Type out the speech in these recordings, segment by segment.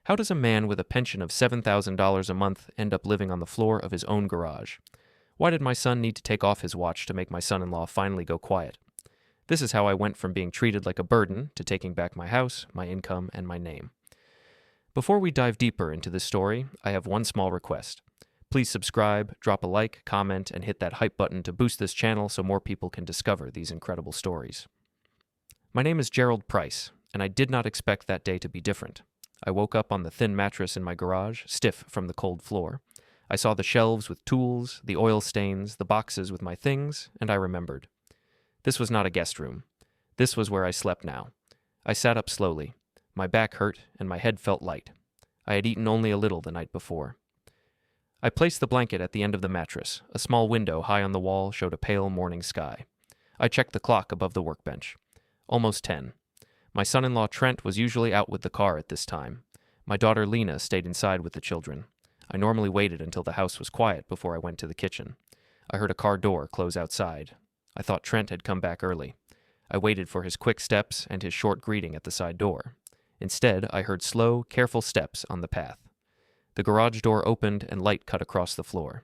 How does a man with a pension of $7,000 a month end up living on the floor of his own garage? Why did my son need to take off his watch to make my son-in-law finally go quiet? This is how I went from being treated like a burden to taking back my house, my income, and my name. Before we dive deeper into this story, I have one small request. Please subscribe, drop a like, comment, and hit that hype button to boost this channel so more people can discover these incredible stories. My name is Gerald Price, and I did not expect that day to be different. I woke up on the thin mattress in my garage, stiff from the cold floor. I saw the shelves with tools, the oil stains, the boxes with my things, and I remembered. This was not a guest room. This was where I slept now. I sat up slowly. My back hurt, and my head felt light. I had eaten only a little the night before. I placed the blanket at the end of the mattress. A small window high on the wall showed a pale morning sky. I checked the clock above the workbench. Almost 10. My son-in-law Trent was usually out with the car at this time. My daughter Lena stayed inside with the children. I normally waited until the house was quiet before I went to the kitchen. I heard a car door close outside. I thought Trent had come back early. I waited for his quick steps and his short greeting at the side door. Instead, I heard slow, careful steps on the path. The garage door opened and light cut across the floor.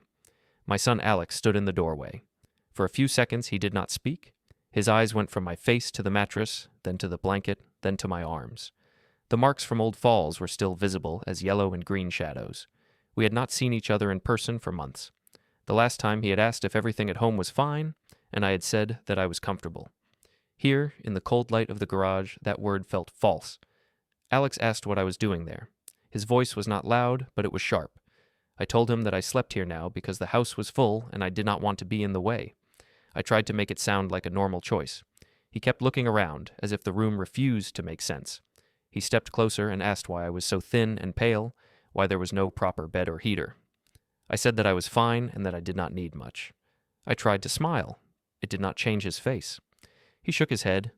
My son Alex stood in the doorway. For a few seconds he did not speak. His eyes went from my face to the mattress, then to the blanket, then to my arms. The marks from old falls were still visible as yellow and green shadows. We had not seen each other in person for months. The last time he had asked if everything at home was fine, and I had said that I was comfortable. Here, in the cold light of the garage, that word felt false. Alex asked what I was doing there. His voice was not loud, but it was sharp. I told him that I slept here now because the house was full and I did not want to be in the way. I tried to make it sound like a normal choice. He kept looking around, as if the room refused to make sense. He stepped closer and asked why I was so thin and pale, why there was no proper bed or heater. I said that I was fine and that I did not need much. I tried to smile. It did not change his face. He shook his head,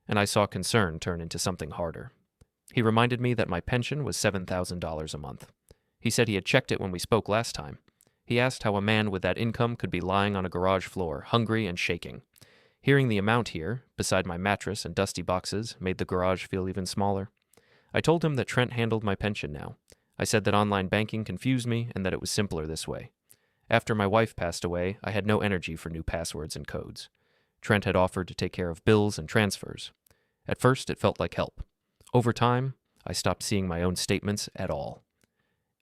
and I saw concern turn into something harder. He reminded me that my pension was $7,000 a month. He said he had checked it when we spoke last time. He asked how a man with that income could be lying on a garage floor, hungry and shaking. Hearing the amount here, beside my mattress and dusty boxes, made the garage feel even smaller. I told him that Trent handled my pension now. I said that online banking confused me and that it was simpler this way. After my wife passed away, I had no energy for new passwords and codes. Trent had offered to take care of bills and transfers. At first, it felt like help. Over time, I stopped seeing my own statements at all.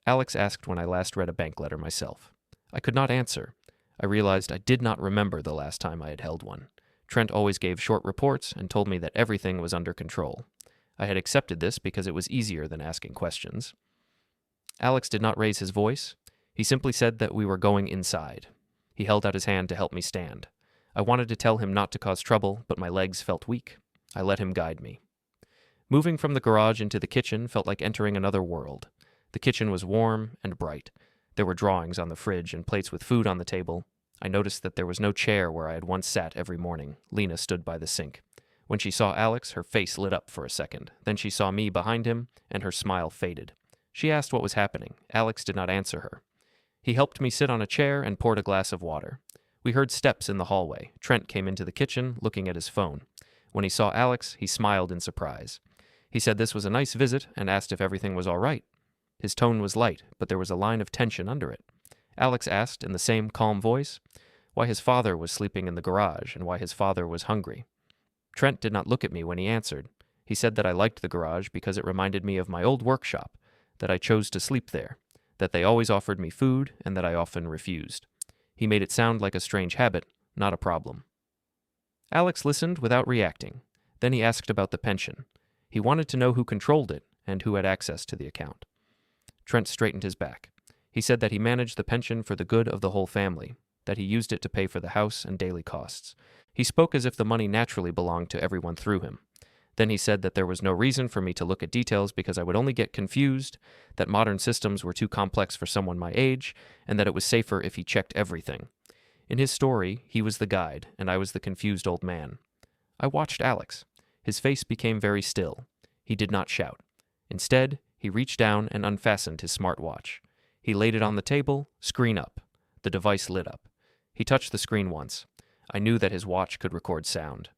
Alex asked when I last read a bank letter myself. I could not answer. I realized I did not remember the last time I had held one. Trent always gave short reports and told me that everything was under control. I had accepted this because it was easier than asking questions. Alex did not raise his voice. He simply said that we were going inside. He held out his hand to help me stand. I wanted to tell him not to cause trouble, but my legs felt weak. I let him guide me. Moving from the garage into the kitchen felt like entering another world. The kitchen was warm and bright. There were drawings on the fridge and plates with food on the table. I noticed that there was no chair where I had once sat every morning. Lena stood by the sink. When she saw Alex, her face lit up for a second. Then she saw me behind him, and her smile faded. She asked what was happening. Alex did not answer her. He helped me sit on a chair and poured a glass of water. We heard steps in the hallway. Trent came into the kitchen, looking at his phone. When he saw Alex, he smiled in surprise. He said this was a nice visit and asked if everything was all right. His tone was light, but there was a line of tension under it. Alex asked, in the same calm voice, why his father was sleeping in the garage and why his father was hungry. Trent did not look at me when he answered. He said that I liked the garage because it reminded me of my old workshop, that I chose to sleep there, that they always offered me food, and that I often refused. He made it sound like a strange habit, not a problem. Alex listened without reacting. Then he asked about the pension. He wanted to know who controlled it and who had access to the account. Trent straightened his back. He said that he managed the pension for the good of the whole family, that he used it to pay for the house and daily costs. He spoke as if the money naturally belonged to everyone through him. Then he said that there was no reason for me to look at details because I would only get confused, that modern systems were too complex for someone my age, and that it was safer if he checked everything. In his story, he was the guide, and I was the confused old man. I watched Alex. His face became very still. He did not shout. Instead, he reached down and unfastened his smartwatch. He laid it on the table, screen up. The device lit up. He touched the screen once. I knew that his watch could record sound.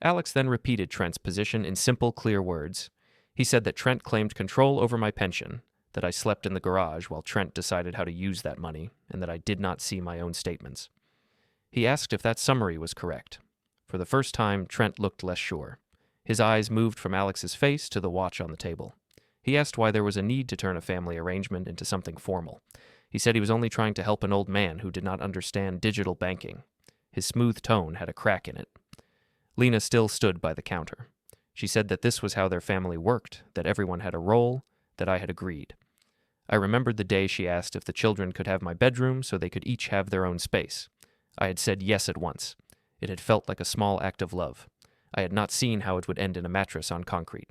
Alex then repeated Trent's position in simple, clear words. He said that Trent claimed control over my pension, that I slept in the garage while Trent decided how to use that money, and that I did not see my own statements. He asked if that summary was correct. For the first time, Trent looked less sure. His eyes moved from Alex's face to the watch on the table. He asked why there was a need to turn a family arrangement into something formal. He said he was only trying to help an old man who did not understand digital banking. His smooth tone had a crack in it. Lena still stood by the counter. She said that this was how their family worked, that everyone had a role, that I had agreed. I remembered the day she asked if the children could have my bedroom so they could each have their own space. I had said yes at once. It had felt like a small act of love. I had not seen how it would end in a mattress on concrete.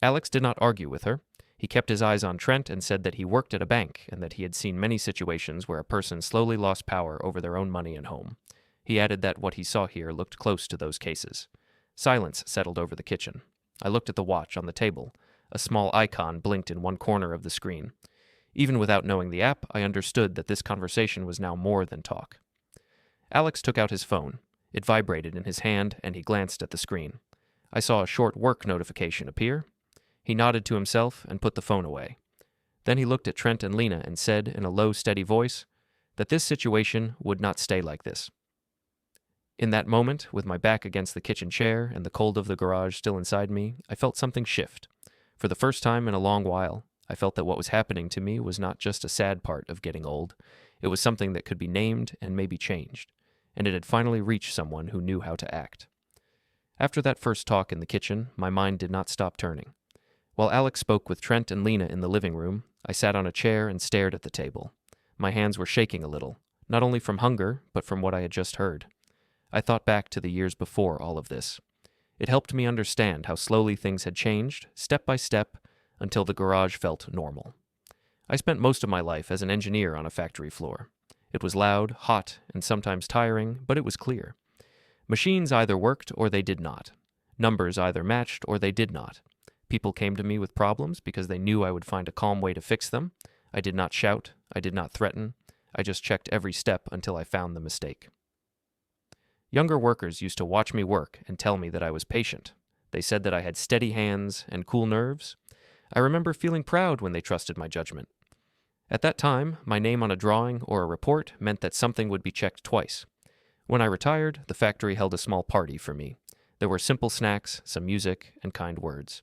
Alex did not argue with her. He kept his eyes on Trent and said that he worked at a bank and that he had seen many situations where a person slowly lost power over their own money and home. He added that what he saw here looked close to those cases. Silence settled over the kitchen. I looked at the watch on the table. A small icon blinked in one corner of the screen. Even without knowing the app, I understood that this conversation was now more than talk. Alex took out his phone. It vibrated in his hand, and he glanced at the screen. I saw a short work notification appear. He nodded to himself and put the phone away. Then he looked at Trent and Lena and said in a low, steady voice that this situation would not stay like this. In that moment, with my back against the kitchen chair and the cold of the garage still inside me, I felt something shift. For the first time in a long while, I felt that what was happening to me was not just a sad part of getting old. It was something that could be named and maybe changed, and it had finally reached someone who knew how to act. After that first talk in the kitchen, my mind did not stop turning. While Alex spoke with Trent and Lena in the living room, I sat on a chair and stared at the table. My hands were shaking a little, not only from hunger, but from what I had just heard. I thought back to the years before all of this. It helped me understand how slowly things had changed, step by step, until the garage felt normal. I spent most of my life as an engineer on a factory floor. It was loud, hot, and sometimes tiring, but it was clear. Machines either worked or they did not. Numbers either matched or they did not. People came to me with problems because they knew I would find a calm way to fix them. I did not shout. I did not threaten. I just checked every step until I found the mistake. Younger workers used to watch me work and tell me that I was patient. They said that I had steady hands and cool nerves. I remember feeling proud when they trusted my judgment. At that time, my name on a drawing or a report meant that something would be checked twice. When I retired, the factory held a small party for me. There were simple snacks, some music, and kind words.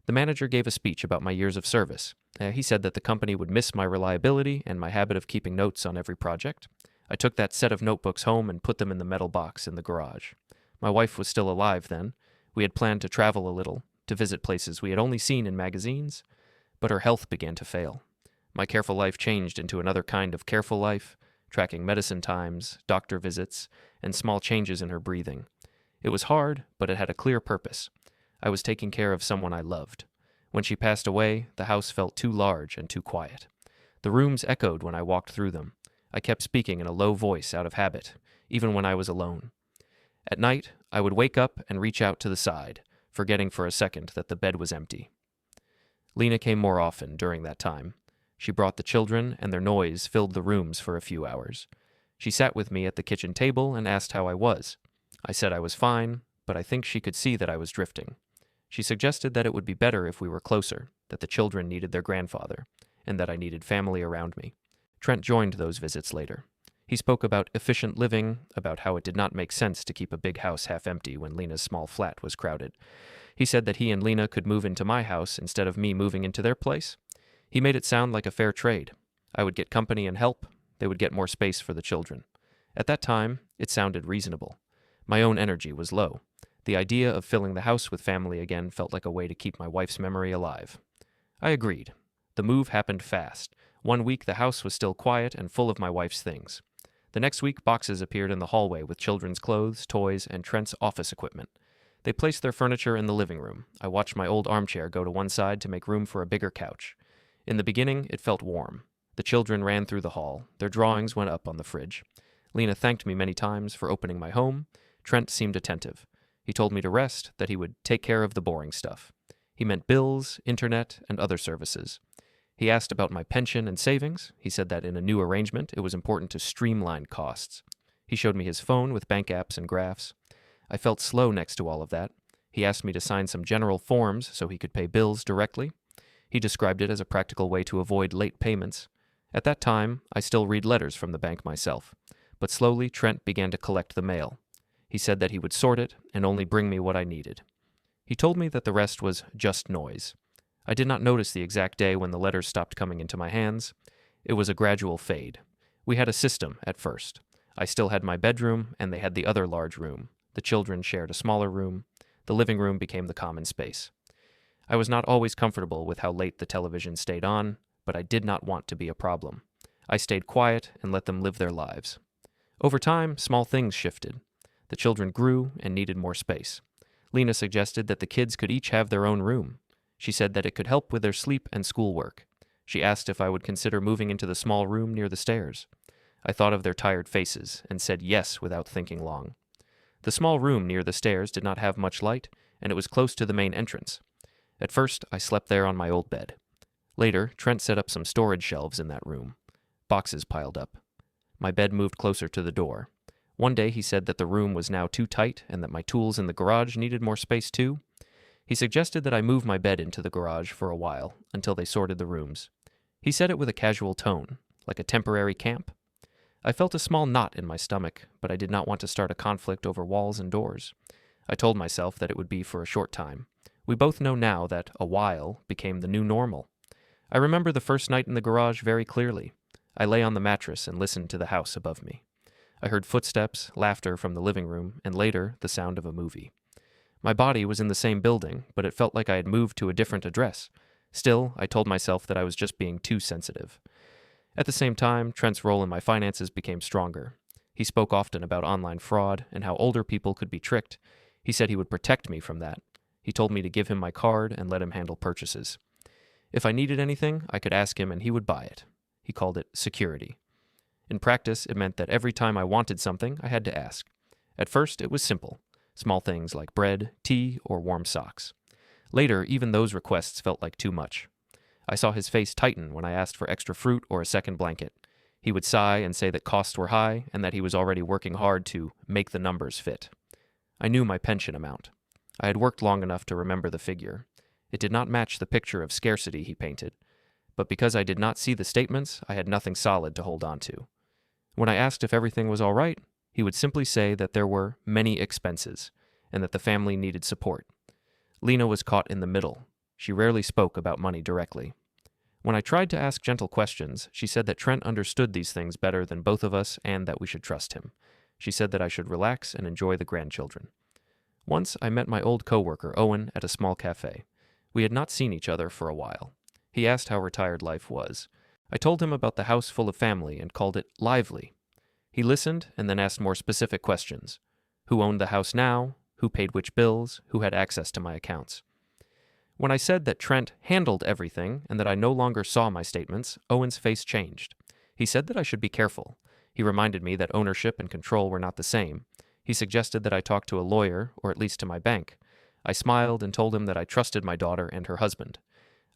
The manager gave a speech about my years of service. He said that the company would miss my reliability and my habit of keeping notes on every project. I took that set of notebooks home and put them in the metal box in the garage. My wife was still alive then. We had planned to travel a little, to visit places we had only seen in magazines, but her health began to fail. My careful life changed into another kind of careful life, tracking medicine times, doctor visits, and small changes in her breathing. It was hard, but it had a clear purpose. I was taking care of someone I loved. When she passed away, the house felt too large and too quiet. The rooms echoed when I walked through them. I kept speaking in a low voice out of habit, even when I was alone. At night, I would wake up and reach out to the side, forgetting for a second that the bed was empty. Lena came more often during that time. She brought the children, and their noise filled the rooms for a few hours. She sat with me at the kitchen table and asked how I was. I said I was fine, but I think she could see that I was drifting. She suggested that it would be better if we were closer, that the children needed their grandfather, and that I needed family around me. Trent joined those visits later. He spoke about efficient living, about how it did not make sense to keep a big house half empty when Lena's small flat was crowded. He said that he and Lena could move into my house instead of me moving into their place. He made it sound like a fair trade. I would get company and help. They would get more space for the children. At that time, it sounded reasonable. My own energy was low. The idea of filling the house with family again felt like a way to keep my wife's memory alive. I agreed. The move happened fast. 1 week the house was still quiet and full of my wife's things. The next week boxes appeared in the hallway with children's clothes, toys, and Trent's office equipment. They placed their furniture in the living room. I watched my old armchair go to one side to make room for a bigger couch. In the beginning, it felt warm. The children ran through the hall. Their drawings went up on the fridge. Lena thanked me many times for opening my home. Trent seemed attentive. He told me to rest, that he would take care of the boring stuff. He meant bills, internet, and other services. He asked about my pension and savings. He said that in a new arrangement, it was important to streamline costs. He showed me his phone with bank apps and graphs. I felt slow next to all of that. He asked me to sign some general forms so he could pay bills directly. He described it as a practical way to avoid late payments. At that time, I still read letters from the bank myself, but slowly Trent began to collect the mail. He said that he would sort it and only bring me what I needed. He told me that the rest was just noise. I did not notice the exact day when the letters stopped coming into my hands. It was a gradual fade. We had a system at first. I still had my bedroom, and they had the other large room. The children shared a smaller room. The living room became the common space. I was not always comfortable with how late the television stayed on, but I did not want to be a problem. I stayed quiet and let them live their lives. Over time, small things shifted. The children grew and needed more space. Lena suggested that the kids could each have their own room. She said that it could help with their sleep and schoolwork. She asked if I would consider moving into the small room near the stairs. I thought of their tired faces and said yes without thinking long. The small room near the stairs did not have much light, and it was close to the main entrance. At first, I slept there on my old bed. Later, Trent set up some storage shelves in that room. Boxes piled up. My bed moved closer to the door. One day he said that the room was now too tight and that my tools in the garage needed more space too. He suggested that I move my bed into the garage for a while, until they sorted the rooms. He said it with a casual tone, like a temporary camp. I felt a small knot in my stomach, but I did not want to start a conflict over walls and doors. I told myself that it would be for a short time. We both know now that a while became the new normal. I remember the first night in the garage very clearly. I lay on the mattress and listened to the house above me. I heard footsteps, laughter from the living room, and later, the sound of a movie. My body was in the same building, but it felt like I had moved to a different address. Still, I told myself that I was just being too sensitive. At the same time, Trent's role in my finances became stronger. He spoke often about online fraud and how older people could be tricked. He said he would protect me from that. He told me to give him my card and let him handle purchases. If I needed anything, I could ask him and he would buy it. He called it security. In practice, it meant that every time I wanted something, I had to ask. At first, it was simple. Small things like bread, tea, or warm socks. Later, even those requests felt like too much. I saw his face tighten when I asked for extra fruit or a second blanket. He would sigh and say that costs were high and that he was already working hard to make the numbers fit. I knew my pension amount. I had worked long enough to remember the figure. It did not match the picture of scarcity he painted. But because I did not see the statements, I had nothing solid to hold on to. When I asked if everything was all right, he would simply say that there were many expenses and that the family needed support. Lena was caught in the middle. She rarely spoke about money directly. When I tried to ask gentle questions, she said that Trent understood these things better than both of us and that we should trust him. She said that I should relax and enjoy the grandchildren. Once I met my old coworker, Owen, at a small cafe. We had not seen each other for a while. He asked how retired life was. I told him about the house full of family and called it lively. He listened and then asked more specific questions. Who owned the house now? Who paid which bills? Who had access to my accounts? When I said that Trent handled everything and that I no longer saw my statements, Owen's face changed. He said that I should be careful. He reminded me that ownership and control were not the same. He suggested that I talk to a lawyer, or at least to my bank. I smiled and told him that I trusted my daughter and her husband.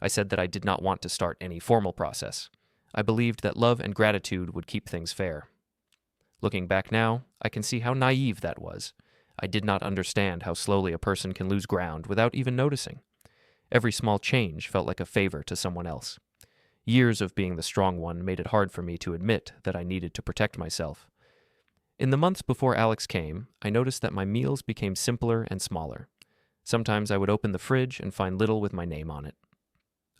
I said that I did not want to start any formal process. I believed that love and gratitude would keep things fair. Looking back now, I can see how naive that was. I did not understand how slowly a person can lose ground without even noticing. Every small change felt like a favor to someone else. Years of being the strong one made it hard for me to admit that I needed to protect myself. In the months before Alex came, I noticed that my meals became simpler and smaller. Sometimes I would open the fridge and find little with my name on it.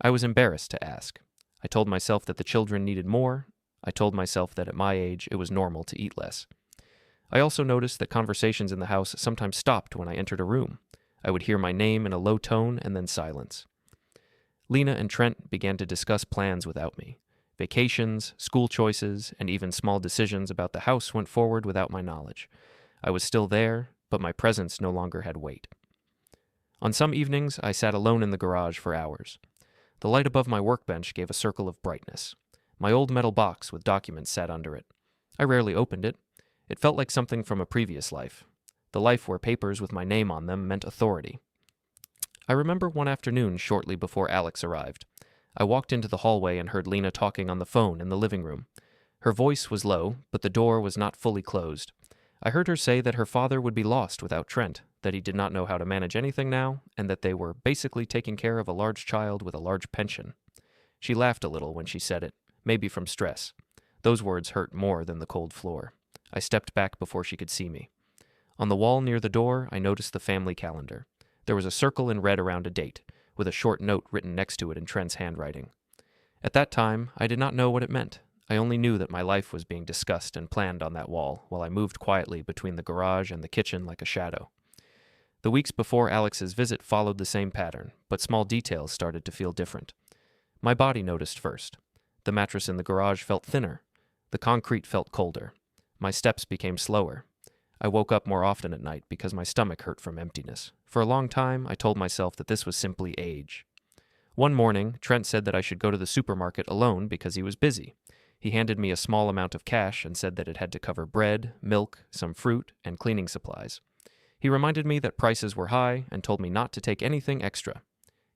I was embarrassed to ask. I told myself that the children needed more. I told myself that at my age it was normal to eat less. I also noticed that conversations in the house sometimes stopped when I entered a room. I would hear my name in a low tone and then silence. Lena and Trent began to discuss plans without me. Vacations, school choices, and even small decisions about the house went forward without my knowledge. I was still there, but my presence no longer had weight. On some evenings, I sat alone in the garage for hours. The light above my workbench gave a circle of brightness. My old metal box with documents sat under it. I rarely opened it. It felt like something from a previous life. The life where papers with my name on them meant authority. I remember one afternoon shortly before Alex arrived. I walked into the hallway and heard Lena talking on the phone in the living room. Her voice was low, but the door was not fully closed. I heard her say that her father would be lost without Trent, that he did not know how to manage anything now, and that they were basically taking care of a large child with a large pension. She laughed a little when she said it, maybe from stress. Those words hurt more than the cold floor. I stepped back before she could see me. On the wall near the door, I noticed the family calendar. There was a circle in red around a date, with a short note written next to it in Trent's handwriting. At that time, I did not know what it meant. I only knew that my life was being discussed and planned on that wall, while I moved quietly between the garage and the kitchen like a shadow. The weeks before Alex's visit followed the same pattern, but small details started to feel different. My body noticed first. The mattress in the garage felt thinner. The concrete felt colder. My steps became slower. I woke up more often at night because my stomach hurt from emptiness. For a long time, I told myself that this was simply age. One morning, Trent said that I should go to the supermarket alone because he was busy. He handed me a small amount of cash and said that it had to cover bread, milk, some fruit, and cleaning supplies. He reminded me that prices were high and told me not to take anything extra.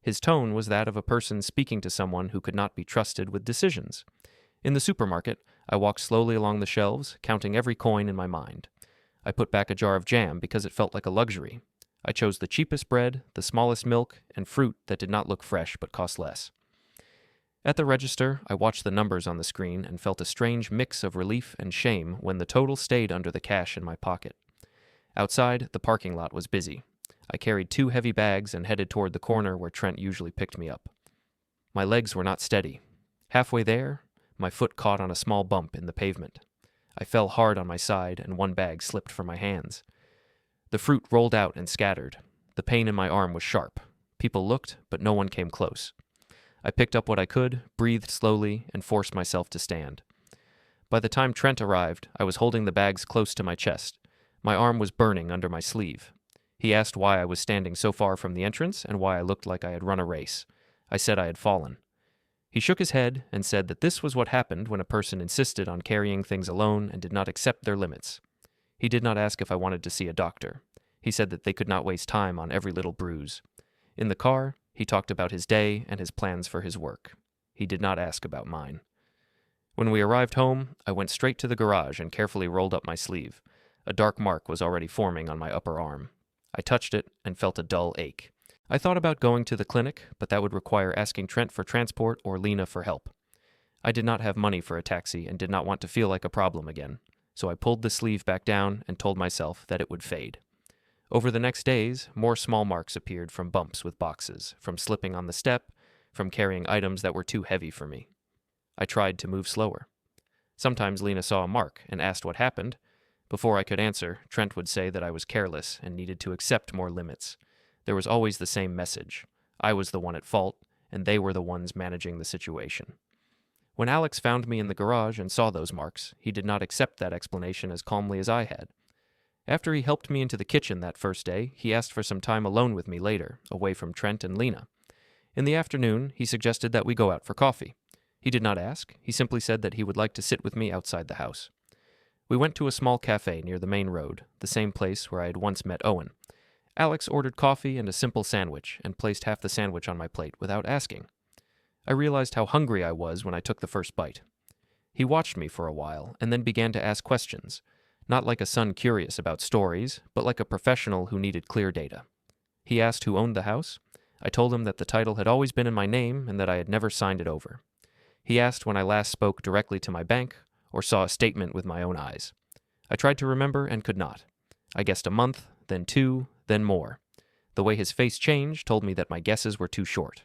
His tone was that of a person speaking to someone who could not be trusted with decisions. In the supermarket, I walked slowly along the shelves, counting every coin in my mind. I put back a jar of jam because it felt like a luxury. I chose the cheapest bread, the smallest milk, and fruit that did not look fresh but cost less. At the register, I watched the numbers on the screen and felt a strange mix of relief and shame when the total stayed under the cash in my pocket. Outside, the parking lot was busy. I carried 2 heavy bags and headed toward the corner where Trent usually picked me up. My legs were not steady. Halfway there, my foot caught on a small bump in the pavement. I fell hard on my side and one bag slipped from my hands. The fruit rolled out and scattered. The pain in my arm was sharp. People looked, but no one came close. I picked up what I could, breathed slowly, and forced myself to stand. By the time Trent arrived, I was holding the bags close to my chest. My arm was burning under my sleeve. He asked why I was standing so far from the entrance and why I looked like I had run a race. I said I had fallen. He shook his head and said that this was what happened when a person insisted on carrying things alone and did not accept their limits. He did not ask if I wanted to see a doctor. He said that they could not waste time on every little bruise. In the car, he talked about his day and his plans for his work. He did not ask about mine. When we arrived home, I went straight to the garage and carefully rolled up my sleeve. A dark mark was already forming on my upper arm. I touched it and felt a dull ache. I thought about going to the clinic, but that would require asking Trent for transport or Lena for help. I did not have money for a taxi and did not want to feel like a problem again, so I pulled the sleeve back down and told myself that it would fade. Over the next days, more small marks appeared from bumps with boxes, from slipping on the step, from carrying items that were too heavy for me. I tried to move slower. Sometimes Lena saw a mark and asked what happened. Before I could answer, Trent would say that I was careless and needed to accept more limits. There was always the same message. I was the one at fault, and they were the ones managing the situation. When Alex found me in the garage and saw those marks, he did not accept that explanation as calmly as I had. After he helped me into the kitchen that first day, he asked for some time alone with me later, away from Trent and Lena. In the afternoon, he suggested that we go out for coffee. He did not ask. He simply said that he would like to sit with me outside the house. We went to a small cafe near the main road, the same place where I had once met Owen. Alex ordered coffee and a simple sandwich and placed half the sandwich on my plate without asking. I realized how hungry I was when I took the first bite. He watched me for a while and then began to ask questions, not like a son curious about stories, but like a professional who needed clear data. He asked who owned the house. I told him that the title had always been in my name and that I had never signed it over. He asked when I last spoke directly to my bank or saw a statement with my own eyes. I tried to remember and could not. I guessed a month, then 2, then more. The way his face changed told me that my guesses were too short.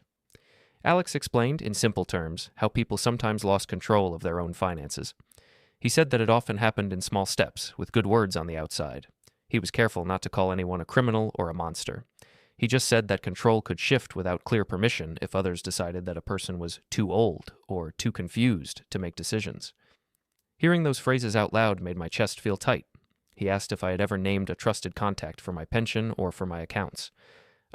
Alex explained, in simple terms, how people sometimes lost control of their own finances. He said that it often happened in small steps, with good words on the outside. He was careful not to call anyone a criminal or a monster. He just said that control could shift without clear permission if others decided that a person was too old or too confused to make decisions. Hearing those phrases out loud made my chest feel tight. He asked if I had ever named a trusted contact for my pension or for my accounts.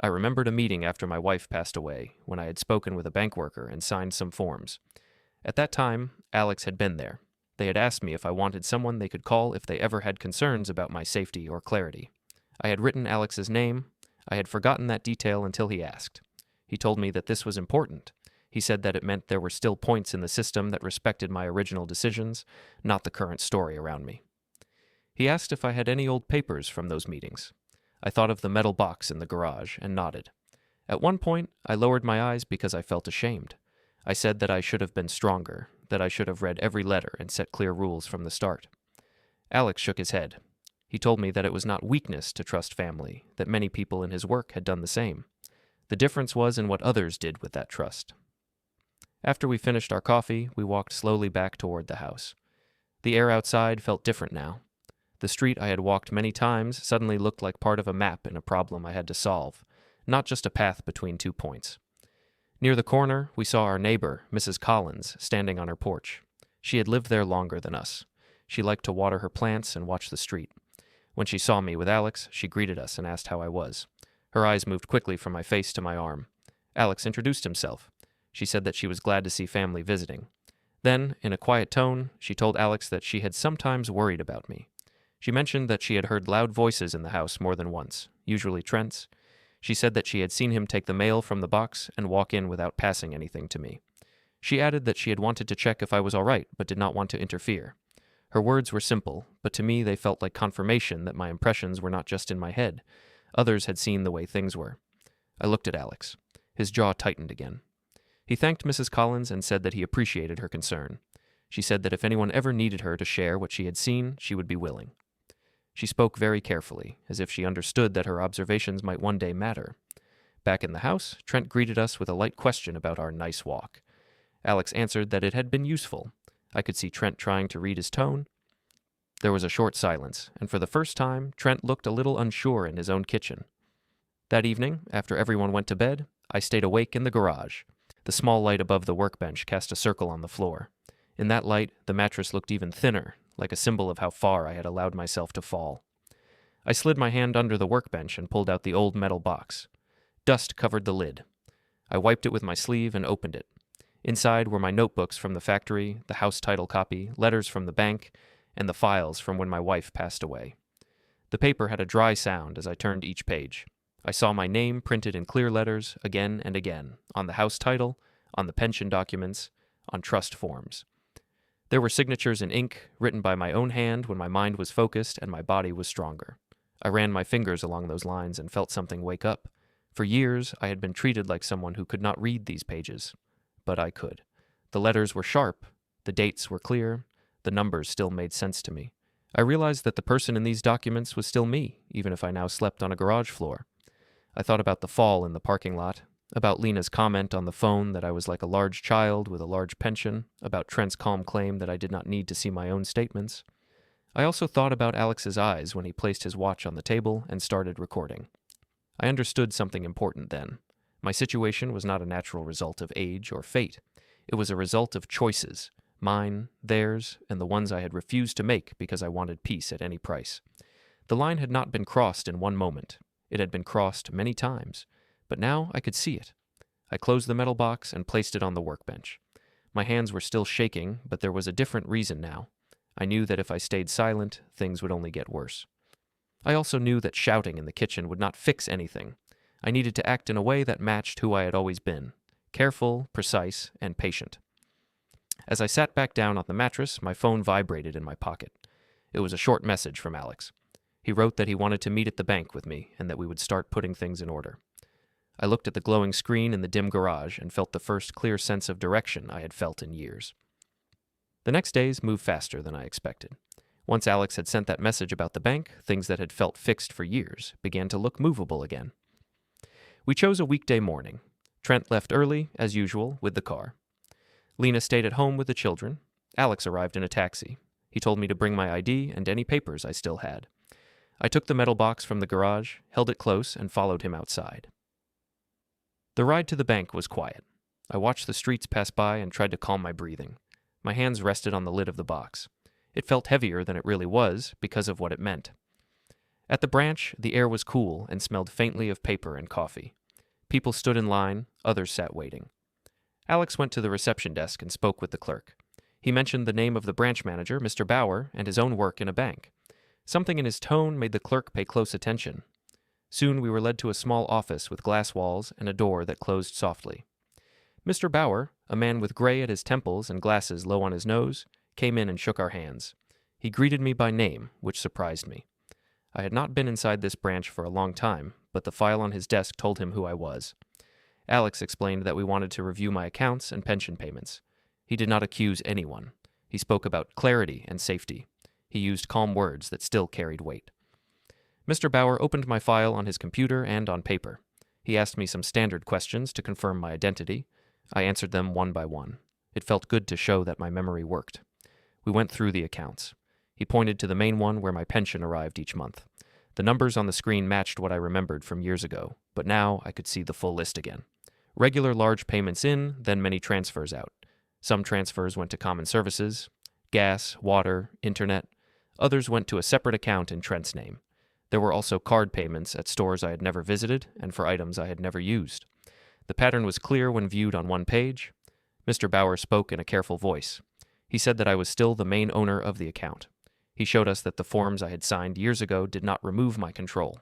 I remembered a meeting after my wife passed away, when I had spoken with a bank worker and signed some forms. At that time, Alex had been there. They had asked me if I wanted someone they could call if they ever had concerns about my safety or clarity. I had written Alex's name. I had forgotten that detail until he asked. He told me that this was important. He said that it meant there were still points in the system that respected my original decisions, not the current story around me. He asked if I had any old papers from those meetings. I thought of the metal box in the garage and nodded. At one point, I lowered my eyes because I felt ashamed. I said that I should have been stronger, that I should have read every letter and set clear rules from the start. Alex shook his head. He told me that it was not weakness to trust family, that many people in his work had done the same. The difference was in what others did with that trust. After we finished our coffee, we walked slowly back toward the house. The air outside felt different now. The street I had walked many times suddenly looked like part of a map in a problem I had to solve, not just a path between 2 points. Near the corner, we saw our neighbor, Mrs. Collins, standing on her porch. She had lived there longer than us. She liked to water her plants and watch the street. When she saw me with Alex, she greeted us and asked how I was. Her eyes moved quickly from my face to my arm. Alex introduced himself. She said that she was glad to see family visiting. Then, in a quiet tone, she told Alex that she had sometimes worried about me. She mentioned that she had heard loud voices in the house more than once, usually Trent's. She said that she had seen him take the mail from the box and walk in without passing anything to me. She added that she had wanted to check if I was all right, but did not want to interfere. Her words were simple, but to me they felt like confirmation that my impressions were not just in my head. Others had seen the way things were. I looked at Alex. His jaw tightened again. He thanked Mrs. Collins and said that he appreciated her concern. She said that if anyone ever needed her to share what she had seen, she would be willing. She spoke very carefully, as if she understood that her observations might one day matter. Back in the house, Trent greeted us with a light question about our nice walk. Alex answered that it had been useful. I could see Trent trying to read his tone. There was a short silence, and for the first time, Trent looked a little unsure in his own kitchen. That evening, after everyone went to bed, I stayed awake in the garage. The small light above the workbench cast a circle on the floor. In that light, the mattress looked even thinner, like a symbol of how far I had allowed myself to fall. I slid my hand under the workbench and pulled out the old metal box. Dust covered the lid. I wiped it with my sleeve and opened it. Inside were my notebooks from the factory, the house title copy, letters from the bank, and the files from when my wife passed away. The paper had a dry sound as I turned each page. I saw my name printed in clear letters again and again, on the house title, on the pension documents, on trust forms. There were signatures in ink, written by my own hand when my mind was focused and my body was stronger. I ran my fingers along those lines and felt something wake up. For years, I had been treated like someone who could not read these pages. But I could. The letters were sharp, the dates were clear, the numbers still made sense to me. I realized that the person in these documents was still me, even if I now slept on a garage floor. I thought about the fall in the parking lot, about Lena's comment on the phone that I was like a large child with a large pension, about Trent's calm claim that I did not need to see my own statements. I also thought about Alex's eyes when he placed his watch on the table and started recording. I understood something important then. My situation was not a natural result of age or fate. It was a result of choices, mine, theirs, and the ones I had refused to make because I wanted peace at any price. The line had not been crossed in one moment. It had been crossed many times, but now I could see it. I closed the metal box and placed it on the workbench. My hands were still shaking, but there was a different reason now. I knew that if I stayed silent, things would only get worse. I also knew that shouting in the kitchen would not fix anything. I needed to act in a way that matched who I had always been, careful, precise, and patient. As I sat back down on the mattress, my phone vibrated in my pocket. It was a short message from Alex. He wrote that he wanted to meet at the bank with me and that we would start putting things in order. I looked at the glowing screen in the dim garage and felt the first clear sense of direction I had felt in years. The next days moved faster than I expected. Once Alex had sent that message about the bank, things that had felt fixed for years began to look movable again. We chose a weekday morning. Trent left early, as usual, with the car. Lena stayed at home with the children. Alex arrived in a taxi. He told me to bring my ID and any papers I still had. I took the metal box from the garage, held it close, and followed him outside. The ride to the bank was quiet. I watched the streets pass by and tried to calm my breathing. My hands rested on the lid of the box. It felt heavier than it really was because of what it meant. At the branch, the air was cool and smelled faintly of paper and coffee. People stood in line, others sat waiting. Alex went to the reception desk and spoke with the clerk. He mentioned the name of the branch manager, Mr. Bauer, and his own work in a bank. Something in his tone made the clerk pay close attention. Soon we were led to a small office with glass walls and a door that closed softly. Mr. Bauer, a man with gray at his temples and glasses low on his nose, came in and shook our hands. He greeted me by name, which surprised me. I had not been inside this branch for a long time, but the file on his desk told him who I was. Alex explained that we wanted to review my accounts and pension payments. He did not accuse anyone. He spoke about clarity and safety. He used calm words that still carried weight. Mr. Bauer opened my file on his computer and on paper. He asked me some standard questions to confirm my identity. I answered them one by one. It felt good to show that my memory worked. We went through the accounts. He pointed to the main one where my pension arrived each month. The numbers on the screen matched what I remembered from years ago, but now I could see the full list again. Regular large payments in, then many transfers out. Some transfers went to common services, gas, water, internet. Others went to a separate account in Trent's name. There were also card payments at stores I had never visited and for items I had never used. The pattern was clear when viewed on one page. Mr. Bauer spoke in a careful voice. He said that I was still the main owner of the account. He showed us that the forms I had signed years ago did not remove my control.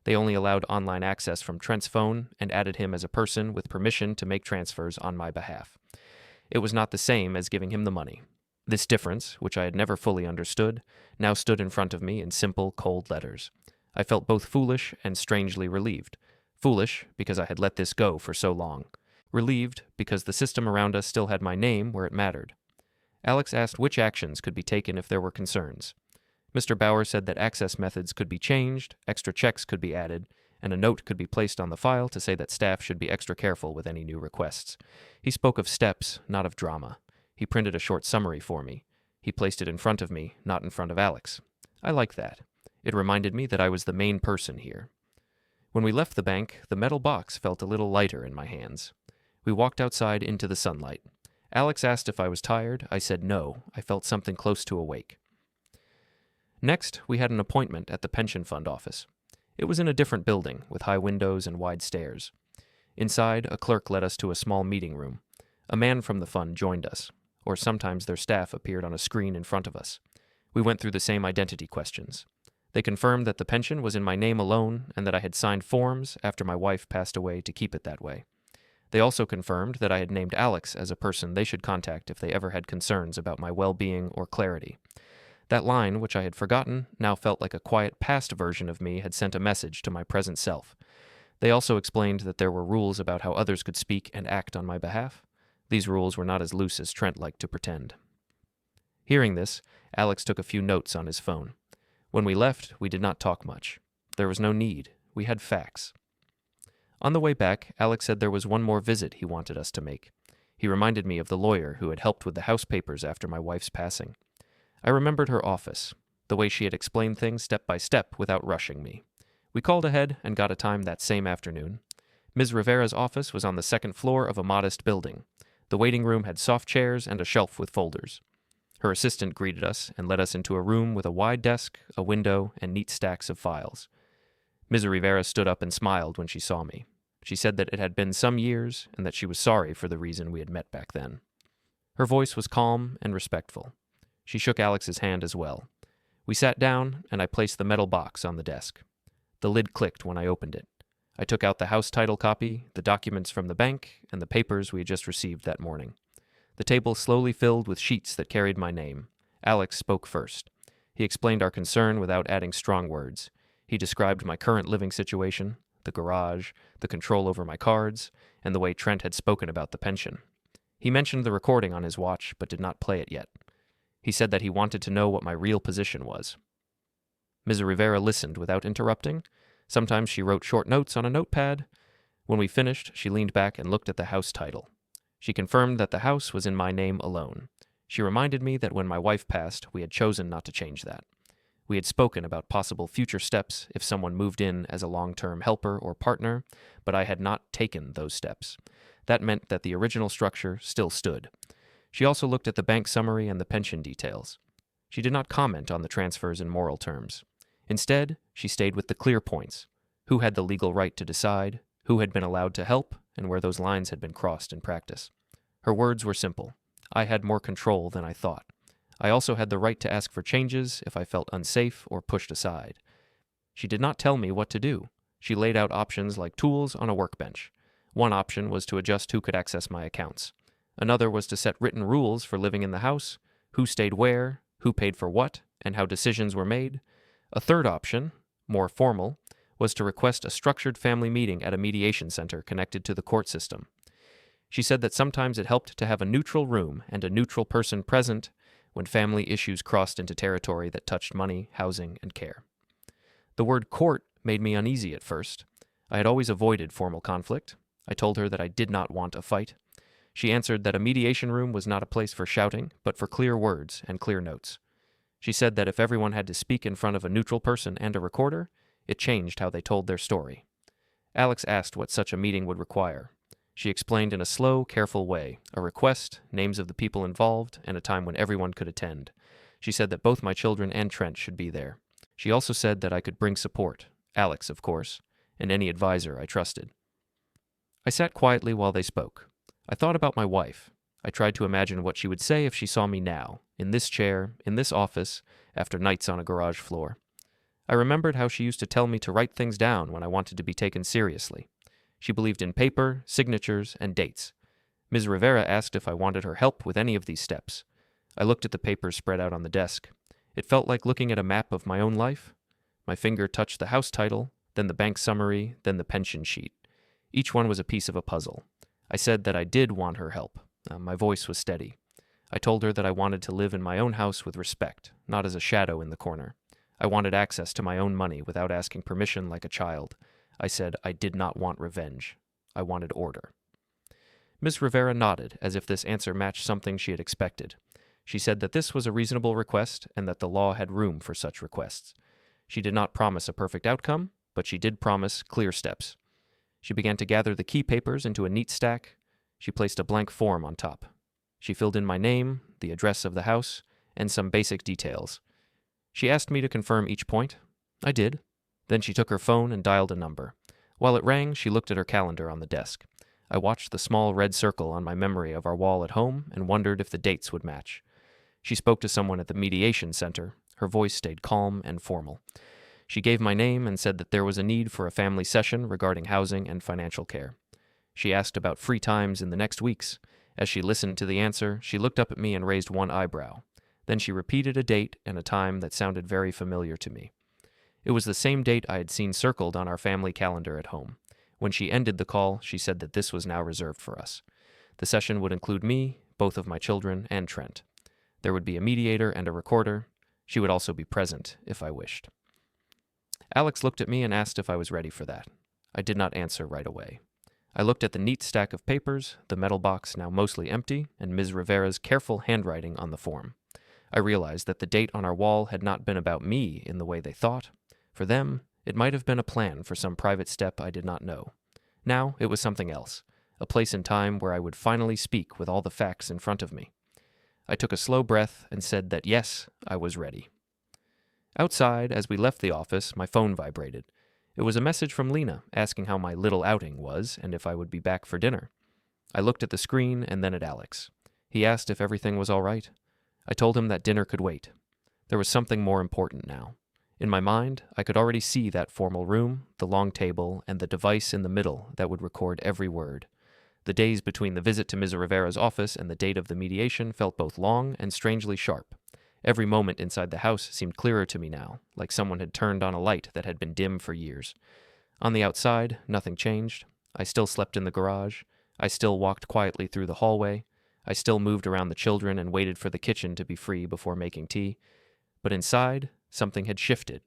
They only allowed online access from Trent's phone and added him as a person with permission to make transfers on my behalf. It was not the same as giving him the money. This difference, which I had never fully understood, now stood in front of me in simple, cold letters. I felt both foolish and strangely relieved. Foolish, because I had let this go for so long. Relieved, because the system around us still had my name where it mattered. Alex asked which actions could be taken if there were concerns. Mr. Bauer said that access methods could be changed, extra checks could be added, and a note could be placed on the file to say that staff should be extra careful with any new requests. He spoke of steps, not of drama. He printed a short summary for me. He placed it in front of me, not in front of Alex. I like that. It reminded me that I was the main person here. When we left the bank, the metal box felt a little lighter in my hands. We walked outside into the sunlight. Alex asked if I was tired. I said no. I felt something close to awake. Next, we had an appointment at the pension fund office. It was in a different building, with high windows and wide stairs. Inside, a clerk led us to a small meeting room. A man from the fund joined us, or sometimes their staff appeared on a screen in front of us. We went through the same identity questions. They confirmed that the pension was in my name alone and that I had signed forms after my wife passed away to keep it that way. They also confirmed that I had named Alex as a person they should contact if they ever had concerns about my well-being or clarity. That line, which I had forgotten, now felt like a quiet past version of me had sent a message to my present self. They also explained that there were rules about how others could speak and act on my behalf. These rules were not as loose as Trent liked to pretend. Hearing this, Alex took a few notes on his phone. When we left, we did not talk much. There was no need. We had facts. On the way back, Alex said there was one more visit he wanted us to make. He reminded me of the lawyer who had helped with the house papers after my wife's passing. I remembered her office, the way she had explained things step by step without rushing me. We called ahead and got a time that same afternoon. Ms. Rivera's office was on the second floor of a modest building. The waiting room had soft chairs and a shelf with folders. Her assistant greeted us and led us into a room with a wide desk, a window, and neat stacks of files. Ms. Rivera stood up and smiled when she saw me. She said that it had been some years and that she was sorry for the reason we had met back then. Her voice was calm and respectful. She shook Alex's hand as well. We sat down, and I placed the metal box on the desk. The lid clicked when I opened it. I took out the house title copy, the documents from the bank, and the papers we had just received that morning. The table slowly filled with sheets that carried my name. Alex spoke first. He explained our concern without adding strong words. He described my current living situation, the garage, the control over my cards, and the way Trent had spoken about the pension. He mentioned the recording on his watch, but did not play it yet. He said that he wanted to know what my real position was. Ms. Rivera listened without interrupting. Sometimes she wrote short notes on a notepad. When we finished, she leaned back and looked at the house title. She confirmed that the house was in my name alone. She reminded me that when my wife passed, we had chosen not to change that. We had spoken about possible future steps if someone moved in as a long-term helper or partner, but I had not taken those steps. That meant that the original structure still stood. She also looked at the bank summary and the pension details. She did not comment on the transfers in moral terms. Instead, she stayed with the clear points: who had the legal right to decide, who had been allowed to help, and where those lines had been crossed in practice. Her words were simple. I had more control than I thought. I also had the right to ask for changes if I felt unsafe or pushed aside. She did not tell me what to do. She laid out options like tools on a workbench. One option was to adjust who could access my accounts. Another was to set written rules for living in the house, who stayed where, who paid for what, and how decisions were made. A third option, more formal, was to request a structured family meeting at a mediation center connected to the court system. She said that sometimes it helped to have a neutral room and a neutral person present when family issues crossed into territory that touched money, housing, and care. The word court made me uneasy at first. I had always avoided formal conflict. I told her that I did not want a fight. She answered that a mediation room was not a place for shouting, but for clear words and clear notes. She said that if everyone had to speak in front of a neutral person and a recorder, it changed how they told their story. Alex asked what such a meeting would require. She explained in a slow, careful way, a request, names of the people involved, and a time when everyone could attend. She said that both my children and Trent should be there. She also said that I could bring support, Alex, of course, and any advisor I trusted. I sat quietly while they spoke. I thought about my wife. I tried to imagine what she would say if she saw me now, in this chair, in this office, after nights on a garage floor. I remembered how she used to tell me to write things down when I wanted to be taken seriously. She believed in paper, signatures, and dates. Ms. Rivera asked if I wanted her help with any of these steps. I looked at the papers spread out on the desk. It felt like looking at a map of my own life. My finger touched the house title, then the bank summary, then the pension sheet. Each one was a piece of a puzzle. I said that I did want her help. My voice was steady. I told her that I wanted to live in my own house with respect, not as a shadow in the corner. I wanted access to my own money without asking permission like a child. I said I did not want revenge. I wanted order. Ms. Rivera nodded, as if this answer matched something she had expected. She said that this was a reasonable request and that the law had room for such requests. She did not promise a perfect outcome, but she did promise clear steps. She began to gather the key papers into a neat stack. She placed a blank form on top. She filled in my name, the address of the house, and some basic details. She asked me to confirm each point. I did. Then she took her phone and dialed a number. While it rang, she looked at her calendar on the desk. I watched the small red circle on my memory of our wall at home and wondered if the dates would match. She spoke to someone at the mediation center. Her voice stayed calm and formal. She gave my name and said that there was a need for a family session regarding housing and financial care. She asked about free times in the next weeks. As she listened to the answer, she looked up at me and raised one eyebrow. Then she repeated a date and a time that sounded very familiar to me. It was the same date I had seen circled on our family calendar at home. When she ended the call, she said that this was now reserved for us. The session would include me, both of my children, and Trent. There would be a mediator and a recorder. She would also be present, if I wished. Alex looked at me and asked if I was ready for that. I did not answer right away. I looked at the neat stack of papers, the metal box now mostly empty, and Ms. Rivera's careful handwriting on the form. I realized that the date on our wall had not been about me in the way they thought. For them, it might have been a plan for some private step I did not know. Now it was something else, a place in time where I would finally speak with all the facts in front of me. I took a slow breath and said that yes, I was ready. Outside, as we left the office, my phone vibrated. It was a message from Lena asking how my little outing was and if I would be back for dinner. I looked at the screen and then at Alex. He asked if everything was all right. I told him that dinner could wait. There was something more important now. In my mind, I could already see that formal room, the long table, and the device in the middle that would record every word. The days between the visit to Ms. Rivera's office and the date of the mediation felt both long and strangely sharp. Every moment inside the house seemed clearer to me now, like someone had turned on a light that had been dim for years. On the outside, nothing changed. I still slept in the garage. I still walked quietly through the hallway. I still moved around the children and waited for the kitchen to be free before making tea. But inside, something had shifted.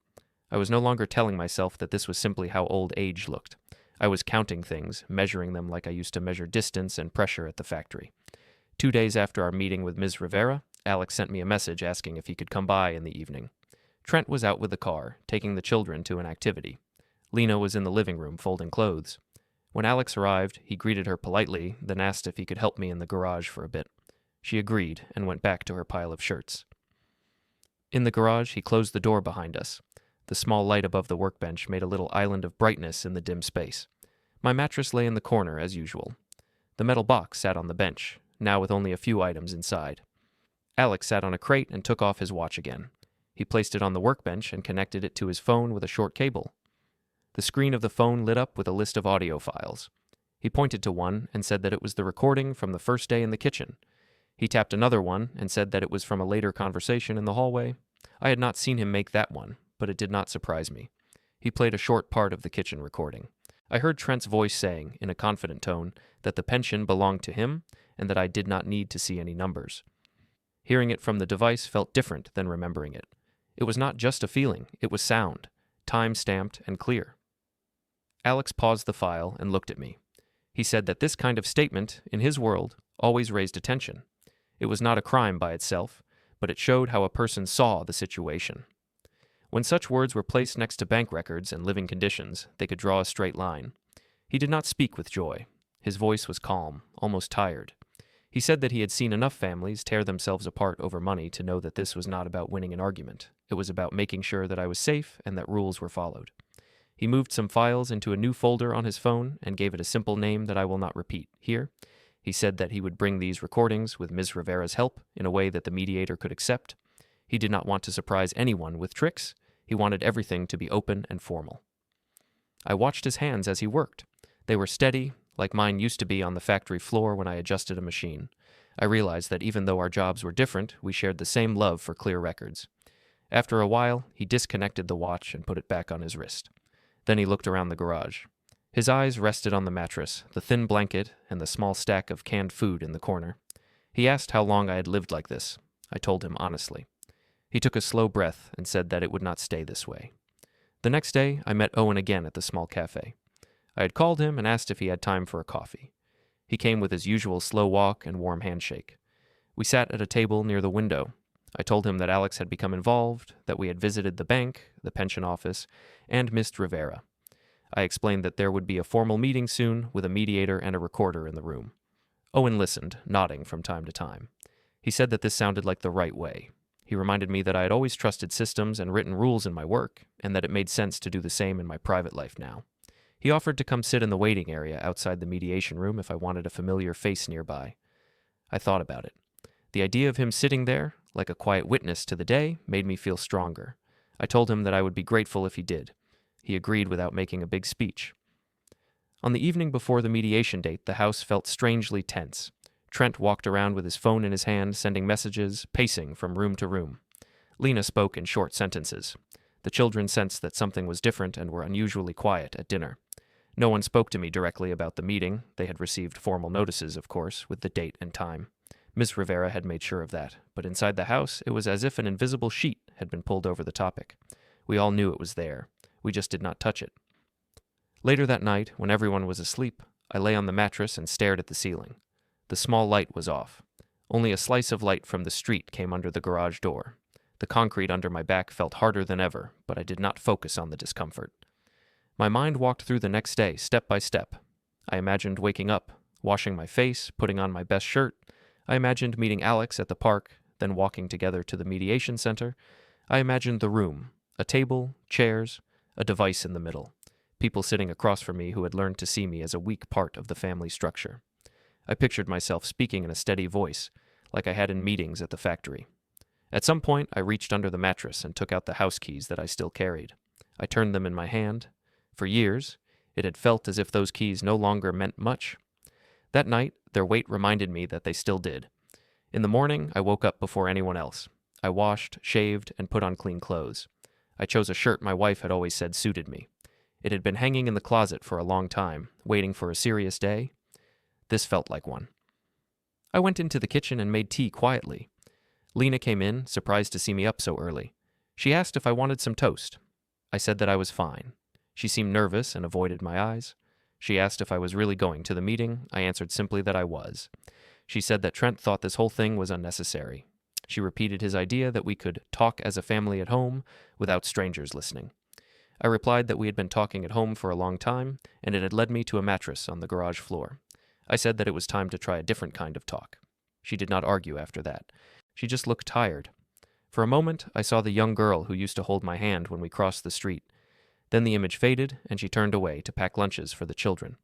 I was no longer telling myself that this was simply how old age looked. I was counting things, measuring them like I used to measure distance and pressure at the factory. 2 days after our meeting with Ms. Rivera, Alex sent me a message asking if he could come by in the evening. Trent was out with the car, taking the children to an activity. Lena was in the living room folding clothes. When Alex arrived, he greeted her politely, then asked if he could help me in the garage for a bit. She agreed and went back to her pile of shirts. In the garage, he closed the door behind us. The small light above the workbench made a little island of brightness in the dim space. My mattress lay in the corner, as usual. The metal box sat on the bench, now with only a few items inside. Alex sat on a crate and took off his watch again. He placed it on the workbench and connected it to his phone with a short cable. The screen of the phone lit up with a list of audio files. He pointed to one and said that it was the recording from the first day in the kitchen. He tapped another one and said that it was from a later conversation in the hallway. I had not seen him make that one, but it did not surprise me. He played a short part of the kitchen recording. I heard Trent's voice saying, in a confident tone, that the pension belonged to him and that I did not need to see any numbers. Hearing it from the device felt different than remembering it. It was not just a feeling, it was sound, time-stamped and clear. Alex paused the file and looked at me. He said that this kind of statement, in his world, always raised attention. It was not a crime by itself, but it showed how a person saw the situation. When such words were placed next to bank records and living conditions, they could draw a straight line. He did not speak with joy. His voice was calm, almost tired. He said that he had seen enough families tear themselves apart over money to know that this was not about winning an argument. It was about making sure that I was safe and that rules were followed. He moved some files into a new folder on his phone and gave it a simple name that I will not repeat here. He said that he would bring these recordings, with Ms. Rivera's help, in a way that the mediator could accept. He did not want to surprise anyone with tricks. He wanted everything to be open and formal. I watched his hands as he worked. They were steady, like mine used to be on the factory floor when I adjusted a machine. I realized that even though our jobs were different, we shared the same love for clear records. After a while, he disconnected the watch and put it back on his wrist. Then he looked around the garage. His eyes rested on the mattress, the thin blanket, and the small stack of canned food in the corner. He asked how long I had lived like this. I told him honestly. He took a slow breath and said that it would not stay this way. The next day, I met Owen again at the small cafe. I had called him and asked if he had time for a coffee. He came with his usual slow walk and warm handshake. We sat at a table near the window. I told him that Alex had become involved, that we had visited the bank, the pension office, and Miss Rivera. I explained that there would be a formal meeting soon with a mediator and a recorder in the room. Owen listened, nodding from time to time. He said that this sounded like the right way. He reminded me that I had always trusted systems and written rules in my work, and that it made sense to do the same in my private life now. He offered to come sit in the waiting area outside the mediation room if I wanted a familiar face nearby. I thought about it. The idea of him sitting there, like a quiet witness to the day, made me feel stronger. I told him that I would be grateful if he did. He agreed without making a big speech. On the evening before the mediation date, the house felt strangely tense. Trent walked around with his phone in his hand, sending messages, pacing from room to room. Lena spoke in short sentences. The children sensed that something was different and were unusually quiet at dinner. No one spoke to me directly about the meeting. They had received formal notices, of course, with the date and time. Miss Rivera had made sure of that, but inside the house, it was as if an invisible sheet had been pulled over the topic. We all knew it was there. We just did not touch it. Later that night, when everyone was asleep, I lay on the mattress and stared at the ceiling. The small light was off. Only a slice of light from the street came under the garage door. The concrete under my back felt harder than ever, but I did not focus on the discomfort. My mind walked through the next day, step by step. I imagined waking up, washing my face, putting on my best shirt. I imagined meeting Alex at the park, then walking together to the mediation center. I imagined the room, a table, chairs, a device in the middle, people sitting across from me who had learned to see me as a weak part of the family structure. I pictured myself speaking in a steady voice, like I had in meetings at the factory. At some point, I reached under the mattress and took out the house keys that I still carried. I turned them in my hand. For years, it had felt as if those keys no longer meant much. That night, their weight reminded me that they still did. In the morning, I woke up before anyone else. I washed, shaved, and put on clean clothes. I chose a shirt my wife had always said suited me. It had been hanging in the closet for a long time, waiting for a serious day. This felt like one. I went into the kitchen and made tea quietly. Lena came in, surprised to see me up so early. She asked if I wanted some toast. I said that I was fine. She seemed nervous and avoided my eyes. She asked if I was really going to the meeting. I answered simply that I was. She said that Trent thought this whole thing was unnecessary. She repeated his idea that we could talk as a family at home without strangers listening. I replied that we had been talking at home for a long time, and it had led me to a mattress on the garage floor. I said that it was time to try a different kind of talk. She did not argue after that. She just looked tired. For a moment, I saw the young girl who used to hold my hand when we crossed the street. Then the image faded, and she turned away to pack lunches for the children.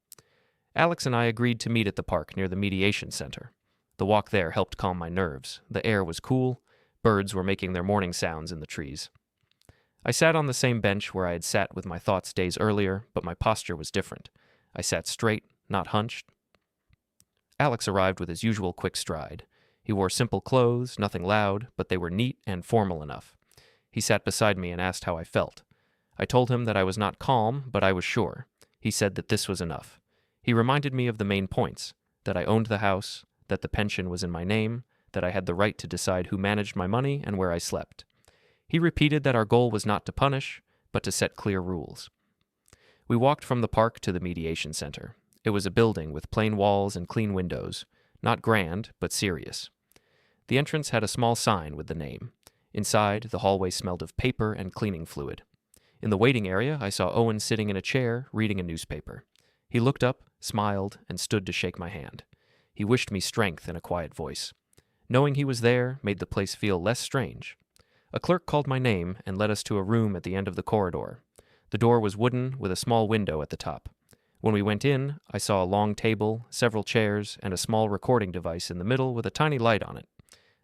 Alex and I agreed to meet at the park near the mediation center. The walk there helped calm my nerves. The air was cool. Birds were making their morning sounds in the trees. I sat on the same bench where I had sat with my thoughts days earlier, but my posture was different. I sat straight, not hunched. Alex arrived with his usual quick stride. He wore simple clothes, nothing loud, but they were neat and formal enough. He sat beside me and asked how I felt. I told him that I was not calm, but I was sure. He said that this was enough. He reminded me of the main points, that I owned the house, that the pension was in my name, that I had the right to decide who managed my money and where I slept. He repeated that our goal was not to punish, but to set clear rules. We walked from the park to the mediation center. It was a building with plain walls and clean windows, not grand, but serious. The entrance had a small sign with the name. Inside, the hallway smelled of paper and cleaning fluid. In the waiting area, I saw Owen sitting in a chair, reading a newspaper. He looked up, smiled, and stood to shake my hand. He wished me strength in a quiet voice. Knowing he was there made the place feel less strange. A clerk called my name and led us to a room at the end of the corridor. The door was wooden with a small window at the top. When we went in, I saw a long table, several chairs, and a small recording device in the middle with a tiny light on it.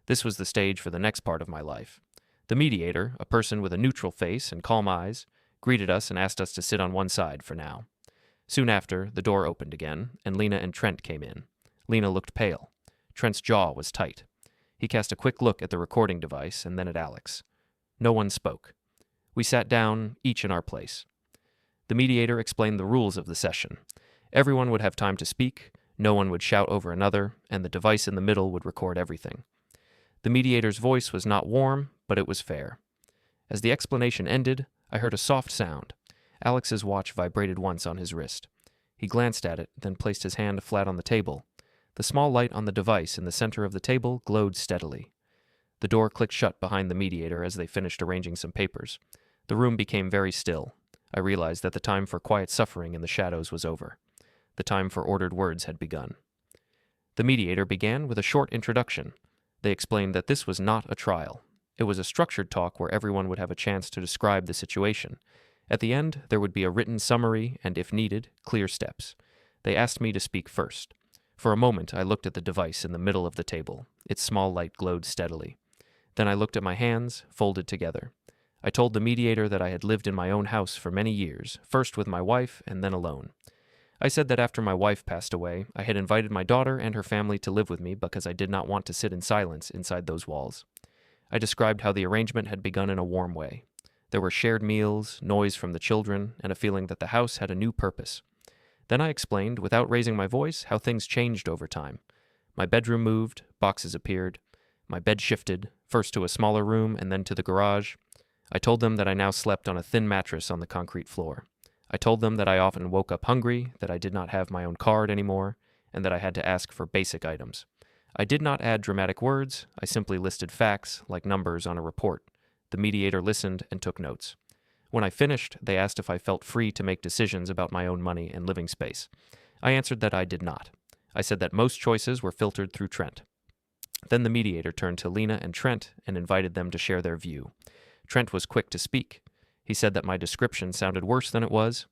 This was the stage for the next part of my life. The mediator, a person with a neutral face and calm eyes, greeted us and asked us to sit on one side for now. Soon after, the door opened again, and Lena and Trent came in. Lena looked pale. Trent's jaw was tight. He cast a quick look at the recording device and then at Alex. No one spoke. We sat down, each in our place. The mediator explained the rules of the session. Everyone would have time to speak, no one would shout over another, and the device in the middle would record everything. The mediator's voice was not warm, but it was fair. As the explanation ended, I heard a soft sound. Alex's watch vibrated once on his wrist. He glanced at it, then placed his hand flat on the table. The small light on the device in the center of the table glowed steadily. The door clicked shut behind the mediator as they finished arranging some papers. The room became very still. I realized that the time for quiet suffering in the shadows was over. The time for ordered words had begun. The mediator began with a short introduction. They explained that this was not a trial. It was a structured talk where everyone would have a chance to describe the situation. At the end, there would be a written summary and, if needed, clear steps. They asked me to speak first. For a moment, I looked at the device in the middle of the table. Its small light glowed steadily. Then I looked at my hands, folded together. I told the mediator that I had lived in my own house for many years, first with my wife and then alone. I said that after my wife passed away, I had invited my daughter and her family to live with me because I did not want to sit in silence inside those walls. I described how the arrangement had begun in a warm way. There were shared meals, noise from the children, and a feeling that the house had a new purpose. Then I explained, without raising my voice, how things changed over time. My bedroom moved, boxes appeared. My bed shifted, first to a smaller room and then to the garage. I told them that I now slept on a thin mattress on the concrete floor. I told them that I often woke up hungry, that I did not have my own card anymore, and that I had to ask for basic items. I did not add dramatic words, I simply listed facts, like numbers on a report. The mediator listened and took notes. When I finished, they asked if I felt free to make decisions about my own money and living space. I answered that I did not. I said that most choices were filtered through Trent. Then the mediator turned to Lena and Trent and invited them to share their view. Trent was quick to speak. He said that my description sounded worse than it was.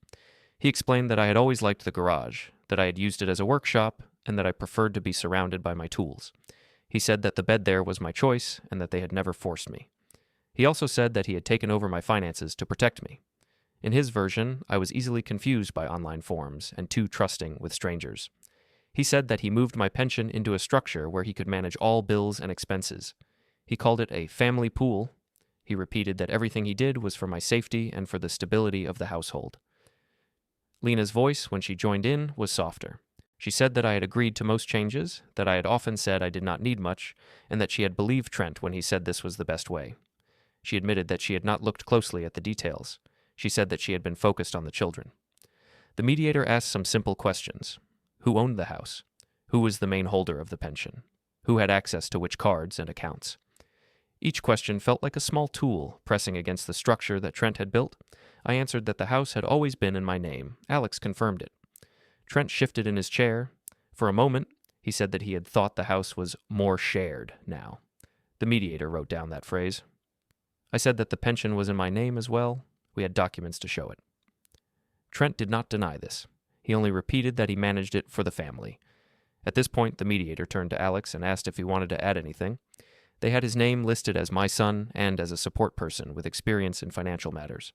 He explained that I had always liked the garage, that I had used it as a workshop, and that I preferred to be surrounded by my tools. He said that the bed there was my choice and that they had never forced me. He also said that he had taken over my finances to protect me. In his version, I was easily confused by online forums and too trusting with strangers. He said that he moved my pension into a structure where he could manage all bills and expenses. He called it a family pool. He repeated that everything he did was for my safety and for the stability of the household. Lena's voice, when she joined in, was softer. She said that I had agreed to most changes, that I had often said I did not need much, and that she had believed Trent when he said this was the best way. She admitted that she had not looked closely at the details. She said that she had been focused on the children. The mediator asked some simple questions. Who owned the house? Who was the main holder of the pension? Who had access to which cards and accounts? Each question felt like a small tool pressing against the structure that Trent had built. I answered that the house had always been in my name. Alex confirmed it. Trent shifted in his chair. For a moment, he said that he had thought the house was more shared now. The mediator wrote down that phrase. I said that the pension was in my name as well. We had documents to show it. Trent did not deny this. He only repeated that he managed it for the family. At this point, the mediator turned to Alex and asked if he wanted to add anything. They had his name listed as my son and as a support person with experience in financial matters.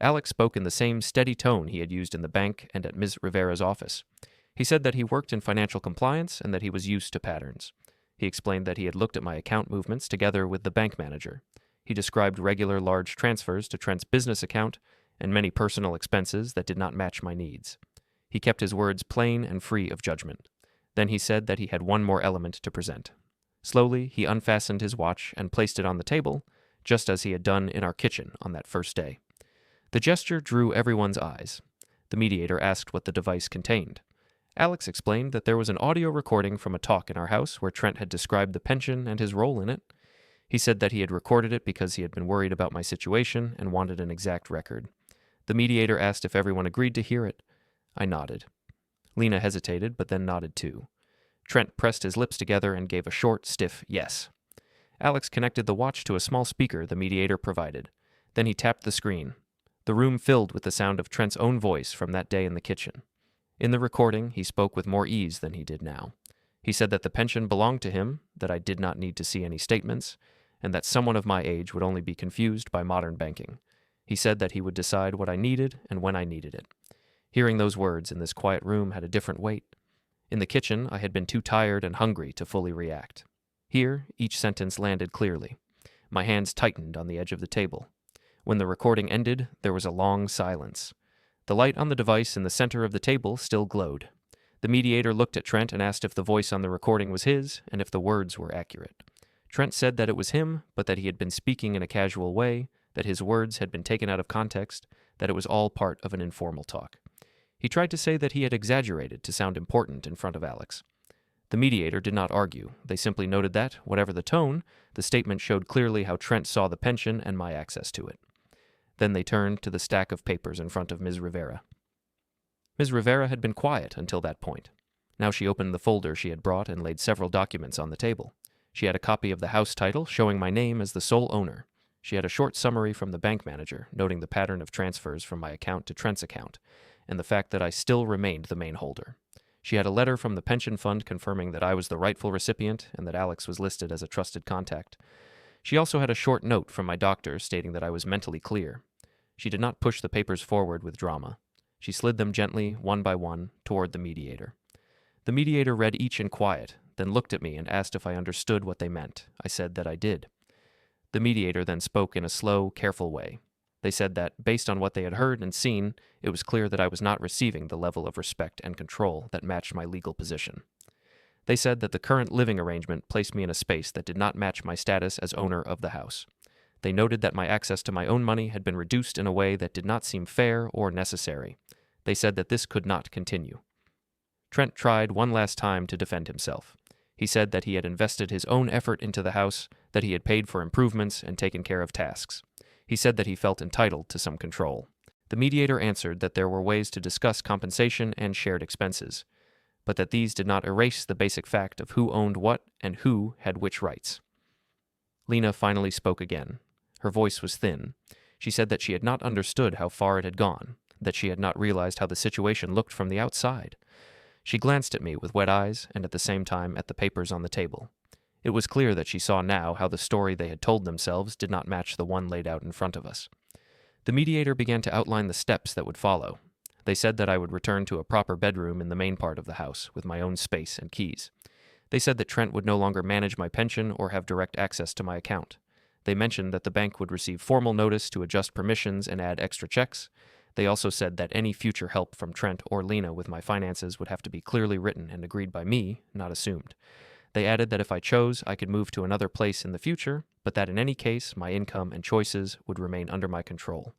Alex spoke in the same steady tone he had used in the bank and at Ms. Rivera's office. He said that he worked in financial compliance and that he was used to patterns. He explained that he had looked at my account movements together with the bank manager. He described regular large transfers to Trent's business account and many personal expenses that did not match my needs. He kept his words plain and free of judgment. Then he said that he had one more element to present. Slowly, he unfastened his watch and placed it on the table, just as he had done in our kitchen on that first day. The gesture drew everyone's eyes. The mediator asked what the device contained. Alex explained that there was an audio recording from a talk in our house where Trent had described the pension and his role in it. He said that he had recorded it because he had been worried about my situation and wanted an exact record. The mediator asked if everyone agreed to hear it. I nodded. Lena hesitated, but then nodded too. Trent pressed his lips together and gave a short, stiff yes. Alex connected the watch to a small speaker the mediator provided. Then he tapped the screen. The room filled with the sound of Trent's own voice from that day in the kitchen. In the recording, he spoke with more ease than he did now. He said that the pension belonged to him, that I did not need to see any statements, and that someone of my age would only be confused by modern banking. He said that he would decide what I needed and when I needed it. Hearing those words in this quiet room had a different weight. In the kitchen, I had been too tired and hungry to fully react. Here, each sentence landed clearly. My hands tightened on the edge of the table. When the recording ended, there was a long silence. The light on the device in the center of the table still glowed. The mediator looked at Trent and asked if the voice on the recording was his and if the words were accurate. Trent said that it was him, but that he had been speaking in a casual way, that his words had been taken out of context, that it was all part of an informal talk. He tried to say that he had exaggerated to sound important in front of Alex. The mediator did not argue. They simply noted that, whatever the tone, the statement showed clearly how Trent saw the pension and my access to it. Then they turned to the stack of papers in front of Ms. Rivera. Ms. Rivera had been quiet until that point. Now she opened the folder she had brought and laid several documents on the table. She had a copy of the house title showing my name as the sole owner. She had a short summary from the bank manager, noting the pattern of transfers from my account to Trent's account, and the fact that I still remained the main holder. She had a letter from the pension fund confirming that I was the rightful recipient and that Alex was listed as a trusted contact. She also had a short note from my doctor stating that I was mentally clear. She did not push the papers forward with drama. She slid them gently, one by one, toward the mediator. The mediator read each in quiet, then looked at me and asked if I understood what they meant. I said that I did. The mediator then spoke in a slow, careful way. They said that, based on what they had heard and seen, it was clear that I was not receiving the level of respect and control that matched my legal position. They said that the current living arrangement placed me in a space that did not match my status as owner of the house. They noted that my access to my own money had been reduced in a way that did not seem fair or necessary. They said that this could not continue. Trent tried one last time to defend himself. He said that he had invested his own effort into the house, that he had paid for improvements and taken care of tasks. He said that he felt entitled to some control. The mediator answered that there were ways to discuss compensation and shared expenses, but that these did not erase the basic fact of who owned what and who had which rights. Lena finally spoke again. Her voice was thin. She said that she had not understood how far it had gone, that she had not realized how the situation looked from the outside. She glanced at me with wet eyes and at the same time at the papers on the table. It was clear that she saw now how the story they had told themselves did not match the one laid out in front of us. The mediator began to outline the steps that would follow. They said that I would return to a proper bedroom in the main part of the house, with my own space and keys. They said that Trent would no longer manage my pension or have direct access to my account. They mentioned that the bank would receive formal notice to adjust permissions and add extra checks. They also said that any future help from Trent or Lena with my finances would have to be clearly written and agreed by me, not assumed. They added that if I chose, I could move to another place in the future, but that in any case, my income and choices would remain under my control.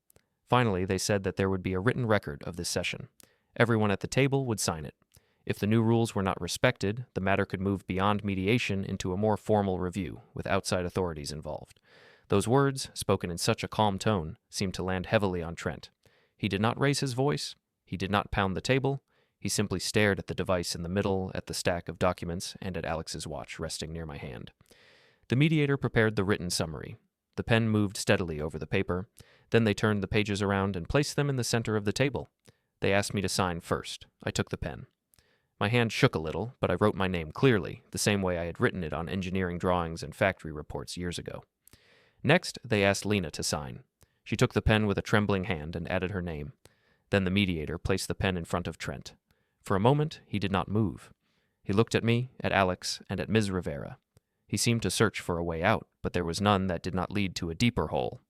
Finally, they said that there would be a written record of this session. Everyone at the table would sign it. If the new rules were not respected, the matter could move beyond mediation into a more formal review, with outside authorities involved. Those words, spoken in such a calm tone, seemed to land heavily on Trent. He did not raise his voice. He did not pound the table. He simply stared at the device in the middle, at the stack of documents, and at Alex's watch resting near my hand. The mediator prepared the written summary. The pen moved steadily over the paper. Then they turned the pages around and placed them in the center of the table. They asked me to sign first. I took the pen. My hand shook a little, but I wrote my name clearly, the same way I had written it on engineering drawings and factory reports years ago. Next, they asked Lena to sign. She took the pen with a trembling hand and added her name. Then the mediator placed the pen in front of Trent. For a moment, he did not move. He looked at me, at Alex, and at Ms. Rivera. He seemed to search for a way out, but there was none that did not lead to a deeper hole.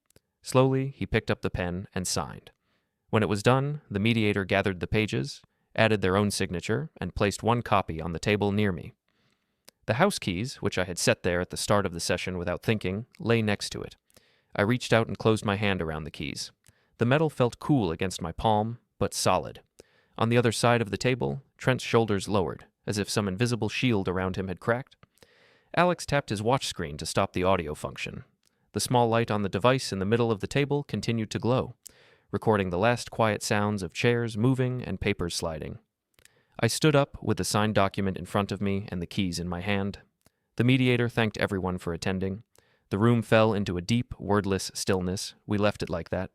Slowly, he picked up the pen and signed. When it was done, the mediator gathered the pages, added their own signature, and placed one copy on the table near me. The house keys, which I had set there at the start of the session without thinking, lay next to it. I reached out and closed my hand around the keys. The metal felt cool against my palm, but solid. On the other side of the table, Trent's shoulders lowered, as if some invisible shield around him had cracked. Alex tapped his watch screen to stop the audio function. The small light on the device in the middle of the table continued to glow, recording the last quiet sounds of chairs moving and papers sliding. I stood up with the signed document in front of me and the keys in my hand. The mediator thanked everyone for attending. The room fell into a deep, wordless stillness. We left it like that.